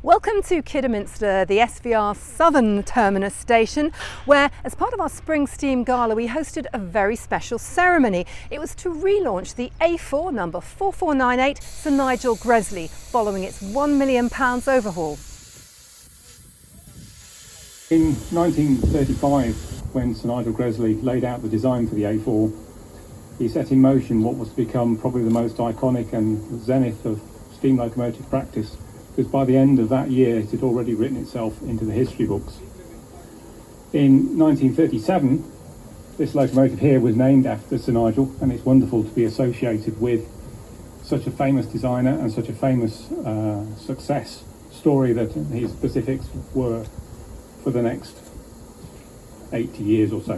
Welcome to Kidderminster, the SVR Southern Terminus station, where as part of our Spring Steam Gala we hosted a very special ceremony. It was to relaunch the A4 number 4498 Sir Nigel Gresley following its £1 million overhaul. In 1935, when Sir Nigel Gresley laid out the design for the A4, he set in motion what was to become probably the most iconic and zenith of steam locomotive practice, because by the end of that year it had already written itself into the history books. In 1937, this locomotive here was named after Sir Nigel, and it's wonderful to be associated with such a famous designer and such a famous success story that his specifics were for the next 80 years or so.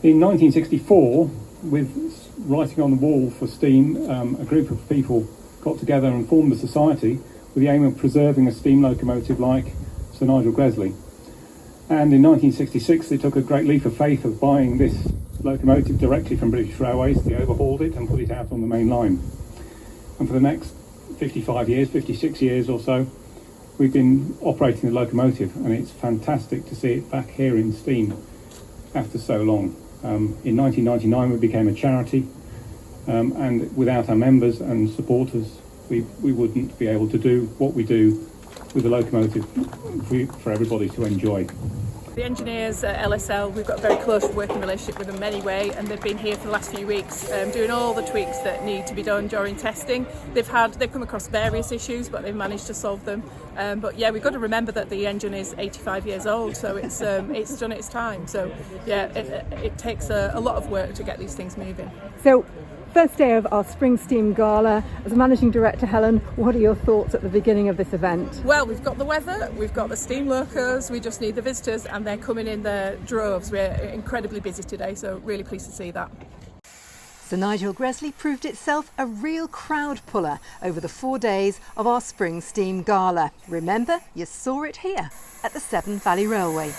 In 1964, with writing on the wall for steam, a group of people got together and formed a society with the aim of preserving a steam locomotive like Sir Nigel Gresley. And in 1966 they took a great leap of faith of buying this locomotive directly from British Railways. They overhauled it and put it out on the main line. And for the next 56 years or so, we've been operating the locomotive, and it's fantastic to see it back here in steam after so long. In 1999 we became a charity, and without our members and supporters we wouldn't be able to do what we do with the locomotive for everybody to enjoy. The engineers at LSL, we've got a very close working relationship with them anyway, and they've been here for the last few weeks doing all the tweaks that need to be done during testing. They've come across various issues, but they've managed to solve them. But yeah, we've got to remember that the engine is 85 years old, so it's done its time. So yeah, it takes a lot of work to get these things moving. So, first day of our Spring Steam Gala. As Managing Director Helen, what are your thoughts at the beginning of this event? Well, we've got the weather, we've got the steam locos, we just need the visitors, and they're coming in their droves. We're incredibly busy today, so really pleased to see that. Sir Nigel Gresley proved itself a real crowd puller over the 4 days of our Spring Steam Gala. Remember, you saw it here at the Severn Valley Railway.